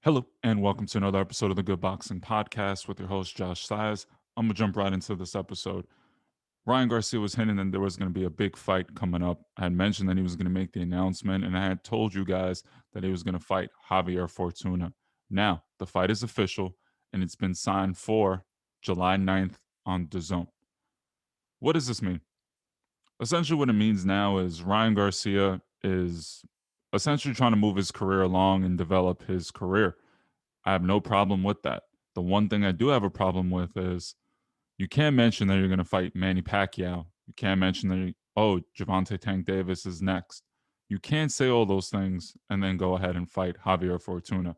Hello, and welcome to another episode of the Good Boxing Podcast with your host, Josh Sias. I'm going to jump right into this episode. Ryan Garcia was hinting that there was going to be a big fight coming up. I had mentioned that he was going to make the announcement, and I had told you guys that he was going to fight Javier Fortuna. Now, the fight is official, and it's been signed for July 9th on Dazn. What does this mean? Essentially, what it means now is Ryan Garcia is essentially trying to move his career along and develop his career. I have no problem with that. The one thing I do have a problem with is you can't mention that you're going to fight Manny Pacquiao. You can't mention that, Gervontae Tank Davis is next. You can't say all those things and then go ahead and fight Javier Fortuna.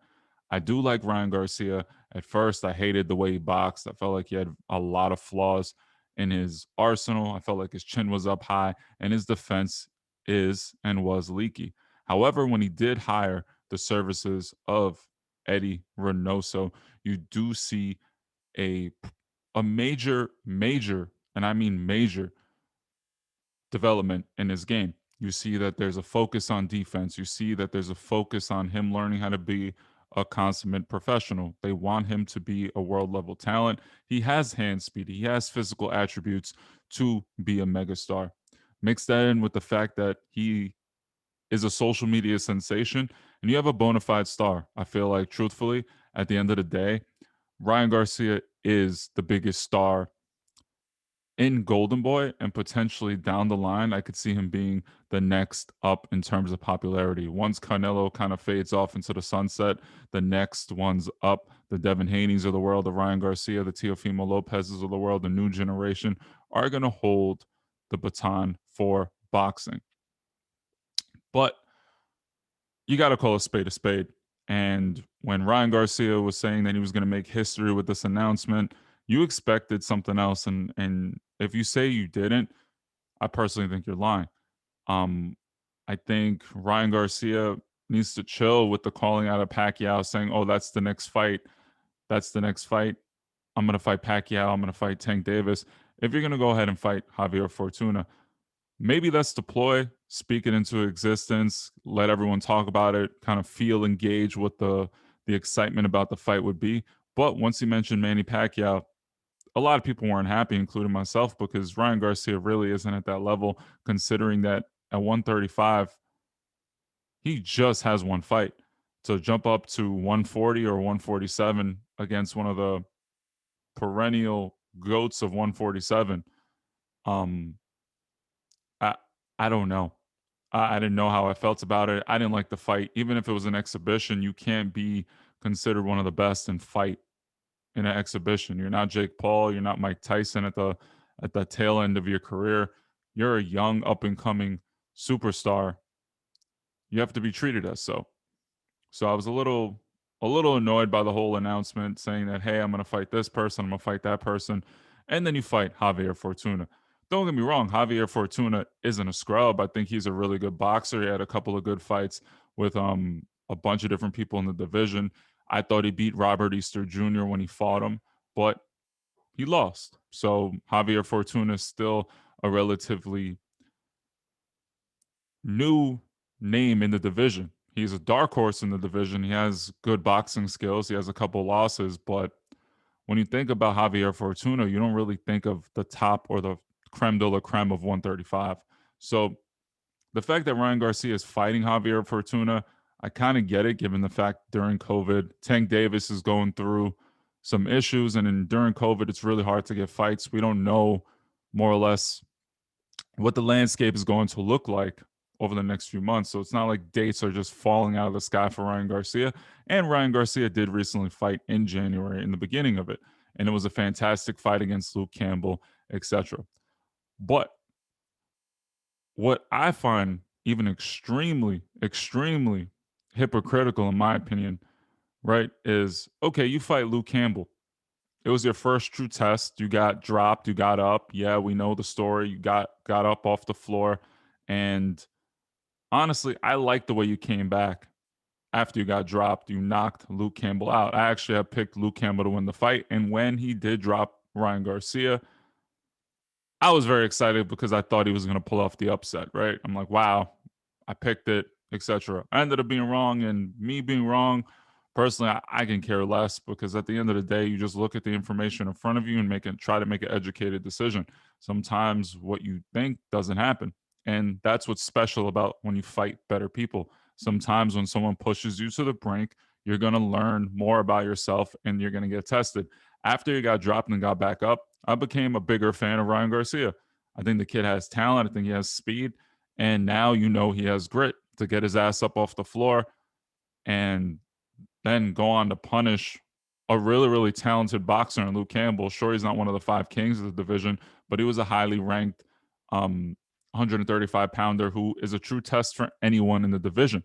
I do like Ryan Garcia. At first, I hated the way he boxed. I felt like he had a lot of flaws in his arsenal. I felt like his chin was up high and his defense is and was leaky. However, when he did hire the services of Eddie Reynoso, you do see a a major, and I mean major development in his game. You see that there's a focus on defense. You see that there's a focus on him learning how to be a consummate professional. They want him to be a world level talent. He has hand speed, he has physical attributes to be a megastar. Mix that in with the fact that he is a social media sensation and you have a bona fide star. I feel like, truthfully, at the end of the day, Ryan Garcia is the biggest star in Golden Boy, and potentially down the line, I could see him being the next up in terms of popularity. Once Canelo kind of fades off into the sunset, the next one's up. The Devin Haneys of the world, the Ryan Garcia, the Teofimo Lopez's of the world, the new generation are going to hold the baton for boxing. But you got to call a spade a spade. And when Ryan Garcia was saying that he was going to make history with this announcement, you expected something else. And if you say you didn't, I personally think you're lying. Um, I think Ryan Garcia needs to chill with the calling out of Pacquiao, saying, "Oh, that's the next fight. That's the next fight. I'm going to fight Pacquiao. I'm going to fight Tank Davis." If you're going to go ahead and fight Javier Fortuna, maybe that's the ploy. Speak it into existence. Let everyone talk about it. Kind of feel engaged what the excitement about the fight would be. But once you mentioned Manny Pacquiao, a lot of people weren't happy, including myself, because Ryan Garcia really isn't at that level. Considering that at 135, he just has one fight. To jump up to 140 or 147 against one of the perennial goats of 147, um, I I don't know. I didn't know how I felt about it. I didn't like the fight. Even if it was an exhibition, you can't be considered one of the best and fight in an exhibition. You're not Jake Paul. You're not Mike Tyson at the tail end of your career. You're a young up and coming superstar. You have to be treated as so. So I was a little annoyed by the whole announcement saying that, hey, I'm gonna fight this person, I'm gonna fight that person, and then you fight Javier Fortuna. Don't get me wrong, Javier Fortuna isn't a scrub. I think he's a really good boxer. He had a couple of good fights with a bunch of different people in the division. I thought he beat Robert Easter Jr. when he fought him, but he lost. So Javier Fortuna is still a relatively new name in the division. He's a dark horse in the division. He has good boxing skills. He has a couple losses, but when you think about Javier Fortuna, you don't really think of the top or the creme de la creme of 135. So the fact that Ryan Garcia is fighting Javier Fortuna, I kind of get it given the fact during COVID, Tank Davis is going through some issues. And during COVID, it's really hard to get fights. We don't know more or less what the landscape is going to look like over the next few months. So it's not like dates are just falling out of the sky for Ryan Garcia. And Ryan Garcia did recently fight in January in the beginning of it. And it was a fantastic fight against Luke Campbell, etc. But what I find even extremely hypocritical, in my opinion, right, is okay, you fight Luke Campbell. It was your first true test. You got dropped, you got up. Yeah, we know the story. You got up off the floor. And honestly, I like the way you came back after you got dropped. You knocked Luke Campbell out. I actually have picked Luke Campbell to win the fight. And when he did drop Ryan Garcia, I was very excited because I thought he was going to pull off the upset, right? I'm like, wow, I picked it, etc. I ended up being wrong, and me being wrong Personally, I can care less because at the end of the day, you just look at the information in front of you and try to make an educated decision. Sometimes what you think doesn't happen. And that's what's special about when you fight better people. Sometimes when someone pushes you to the brink, you're going to learn more about yourself and you're going to get tested. After he got dropped and got back up, I became a bigger fan of Ryan Garcia. I think the kid has talent. I think he has speed. And now you know he has grit to get his ass up off the floor and then go on to punish a really, really talented boxer in Luke Campbell. Sure, he's not one of the five kings of the division, but he was a highly ranked 135 pounder who is a true test for anyone in the division.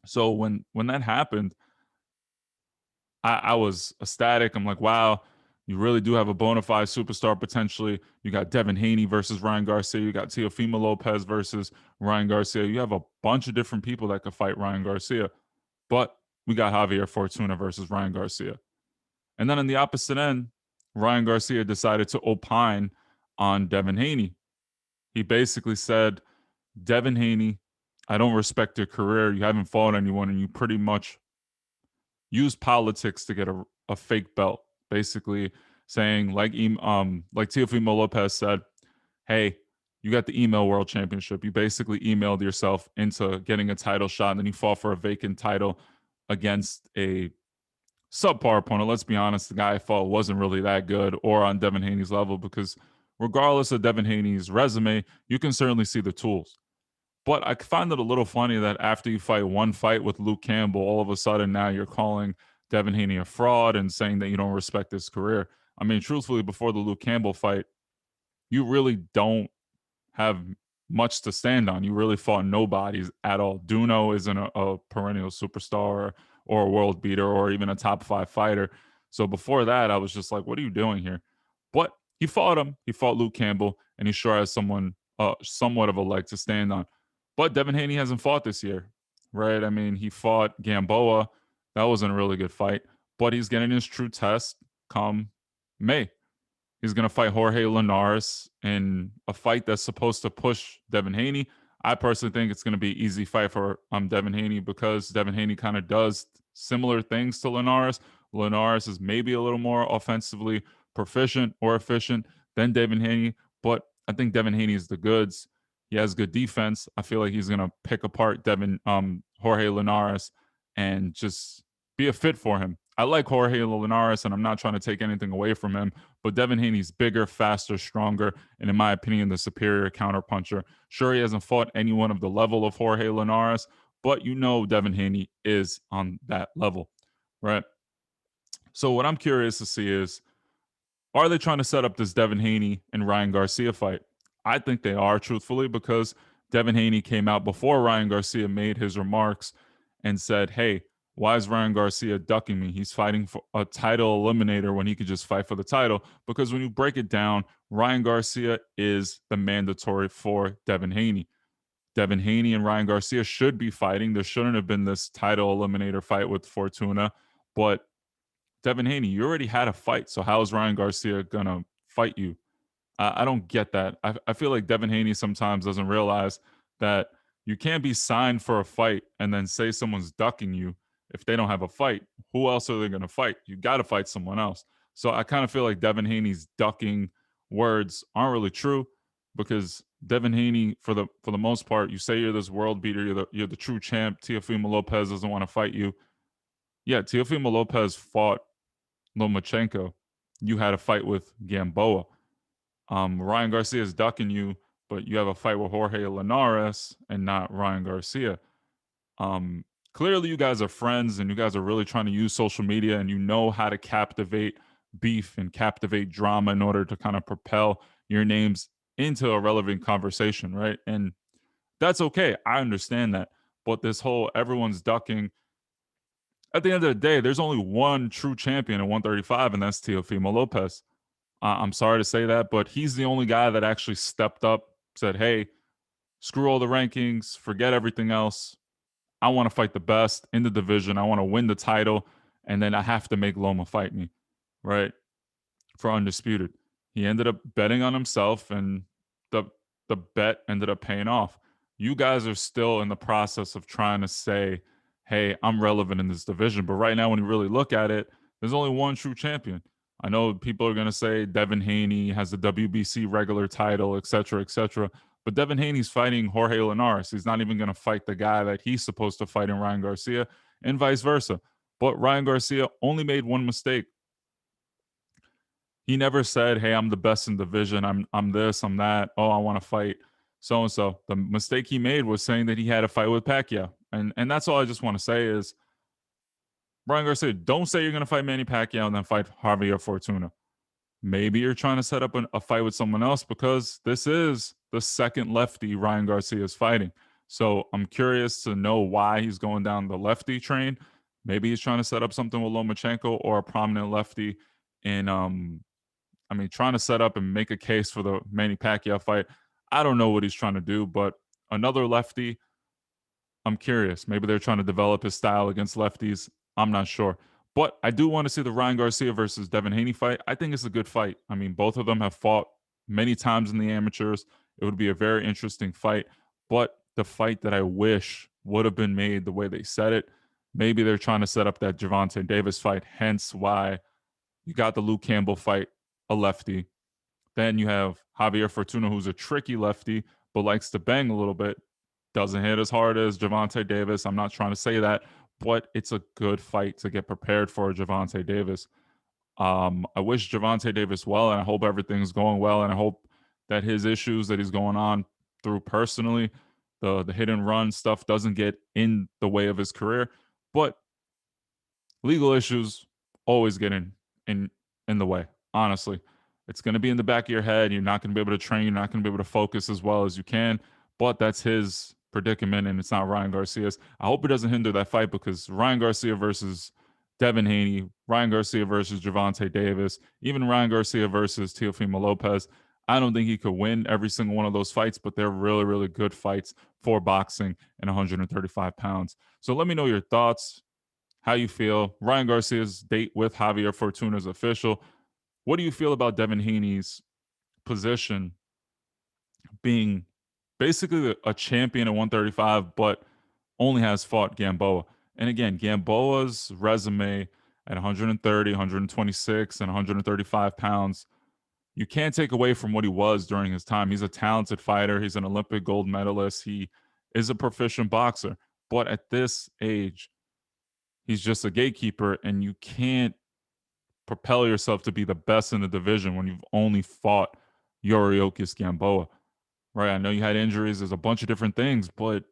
So when that happened, I was ecstatic. I'm like, wow, you really do have a bona fide superstar potentially. You got Devin Haney versus Ryan Garcia. You got Teofimo Lopez versus Ryan Garcia. You have a bunch of different people that could fight Ryan Garcia. But we got Javier Fortuna versus Ryan Garcia. And then on the opposite end, Ryan Garcia decided to opine on Devin Haney. He basically said, Devin Haney, I don't respect your career. You haven't fought anyone, and you pretty much use politics to get a fake belt. Basically saying, like Teofimo Lopez said, hey, you got the email world championship. You basically emailed yourself into getting a title shot, and then you fought for a vacant title against a subpar opponent. Let's be honest, the guy I fought wasn't really that good or on Devin Haney's level because regardless of Devin Haney's resume, you can certainly see the tools. But I find it a little funny that after you fight one fight with Luke Campbell, all of a sudden now you're calling Devin Haney a fraud and saying that you don't respect his career. I mean, truthfully, before the Luke Campbell fight, you really don't have much to stand on. You really fought nobodies at all. Duno isn't a perennial superstar or a world beater or even a top five fighter. So before that, I was just like, what are you doing here? But he fought him. He fought Luke Campbell, and he sure has somewhat of a leg to stand on. But Devin Haney hasn't fought this year, right? I mean, he fought Gamboa. That wasn't a really good fight, but he's getting his true test come May. He's going to fight Jorge Linares in a fight that's supposed to push Devin Haney. I personally think it's going to be an easy fight for Devin Haney because Devin Haney kind of does similar things to Linares. Linares is maybe a little more offensively proficient or efficient than Devin Haney, but I think Devin Haney is the goods. He has good defense. I feel like he's going to pick apart Jorge Linares and just be a fit for him. I like Jorge Linares, and I'm not trying to take anything away from him, but Devin Haney's bigger, faster, stronger, and in my opinion, the superior counterpuncher. Sure, he hasn't fought anyone of the level of Jorge Linares, but you know Devin Haney is on that level, right? So what I'm curious to see is, are they trying to set up this Devin Haney and Ryan Garcia fight? I think they are, truthfully, because Devin Haney came out before Ryan Garcia made his remarks and said, hey, why is Ryan Garcia ducking me? He's fighting for a title eliminator when he could just fight for the title. Because when you break it down, Ryan Garcia is the mandatory for Devin Haney. Devin Haney and Ryan Garcia should be fighting. There shouldn't have been this title eliminator fight with Fortuna, but Devin Haney, you already had a fight. So how is Ryan Garcia going to fight you? I don't get that. I feel like Devin Haney sometimes doesn't realize that you can't be signed for a fight and then say someone's ducking you if they don't have a fight. Who else are they going to fight? You got to fight someone else. So I kind of feel like Devin Haney's ducking words aren't really true because Devin Haney, for the most part, you say you're this world beater, you're the true champ. Teofimo Lopez doesn't want to fight you. Yeah, Teofimo Lopez fought Lomachenko. You had a fight with Gamboa. Ryan Garcia is ducking you, but you have a fight with Jorge Linares and not Ryan Garcia. Clearly, you guys are friends and you guys are really trying to use social media and you know how to captivate beef and captivate drama in order to kind of propel your names into a relevant conversation, right? And that's okay. I understand that. But this whole everyone's ducking, at the end of the day, there's only one true champion at 135, and that's Teofimo Lopez. I'm sorry to say that, but he's the only guy that actually stepped up, said, hey, screw all the rankings, forget everything else. I want to fight the best in the division. I want to win the title, and then I have to make Loma fight me, right? For undisputed. He ended up betting on himself, and the bet ended up paying off. You guys are still in the process of trying to say, hey, I'm relevant in this division. But right now, when you really look at it, there's only one true champion. I know people are going to say Devin Haney has the WBC regular title, et cetera, et cetera. But Devin Haney's fighting Jorge Linares. He's not even going to fight the guy that he's supposed to fight in Ryan Garcia, and vice versa. But Ryan Garcia only made one mistake. He never said, "Hey, I'm the best in division. I'm this, I'm that. Oh, I want to fight so and so." The mistake he made was saying that he had a fight with Pacquiao, and that's all I just want to say is, Ryan Garcia, don't say you're going to fight Manny Pacquiao and then fight Javier Fortuna. Maybe you're trying to set up a fight with someone else because this is the second lefty Ryan Garcia is fighting. So I'm curious to know why he's going down the lefty train. Maybe he's trying to set up something with Lomachenko or a prominent lefty in trying to set up and make a case for the Manny Pacquiao fight. I don't know what he's trying to do, but another lefty, I'm curious. Maybe they're trying to develop his style against lefties. I'm not sure. But I do want to see the Ryan Garcia versus Devin Haney fight. I think it's a good fight. I mean, both of them have fought many times in the amateurs. It would be a very interesting fight. But the fight that I wish would have been made the way they said it, maybe they're trying to set up that Gervontae Davis fight, hence why you got the Luke Campbell fight, a lefty. Then you have Javier Fortuna, who's a tricky lefty, but likes to bang a little bit. Doesn't hit as hard as Gervontae Davis. I'm not trying to say that, but it's a good fight to get prepared for Gervontae Davis. I wish Gervontae Davis well, and I hope everything's going well, and I hope that his issues that he's going on through personally, the hit and run stuff doesn't get in the way of his career. But legal issues always get in in the way. Honestly, it's going to be in the back of your head. You're not going to be able to train. You're not going to be able to focus as well as you can. But that's his predicament, and it's not Ryan Garcia's. I hope it doesn't hinder that fight because Ryan Garcia versus Devin Haney, Ryan Garcia versus Gervonta Davis, even Ryan Garcia versus Teofimo Lopez. I don't think he could win every single one of those fights, but they're really, really good fights for boxing in 135 pounds. So let me know your thoughts, how you feel. Ryan Garcia's date with Javier Fortuna is official. What do you feel about Devin Haney's position being basically a champion at 135, but only has fought Gamboa? And again, Gamboa's resume at 130, 126, and 135 pounds, you can't take away from what he was during his time. He's a talented fighter. He's an Olympic gold medalist. He is a proficient boxer. But at this age, he's just a gatekeeper, and you can't propel yourself to be the best in the division when you've only fought Yuriokis Gamboa, right? I know you had injuries. There's a bunch of different things, but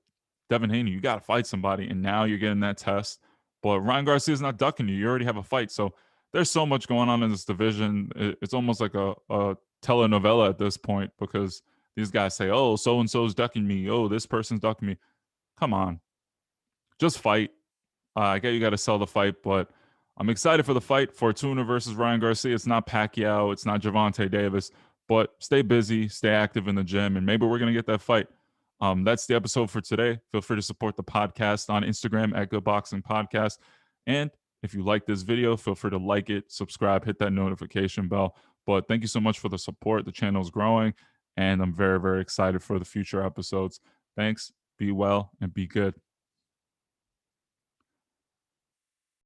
Devin Haney, you got to fight somebody, and now you're getting that test. But Ryan Garcia's not ducking you. You already have a fight. So there's so much going on in this division. It's almost like a telenovela at this point because these guys say, oh, so and so's ducking me. Oh, this person's ducking me. Come on. Just fight. I get you got to sell the fight, but I'm excited for the fight. Fortuna versus Ryan Garcia. It's not Pacquiao. It's not Gervonta Davis. But stay busy, stay active in the gym, and maybe we're gonna get that fight. That's the episode for today. Feel free to support the podcast on Instagram at Good Boxing Podcast. And if you like this video, feel free to like it, subscribe, hit that notification bell. But thank you so much for the support. The channel's growing, and I'm very, very excited for the future episodes. Thanks. Be well and be good.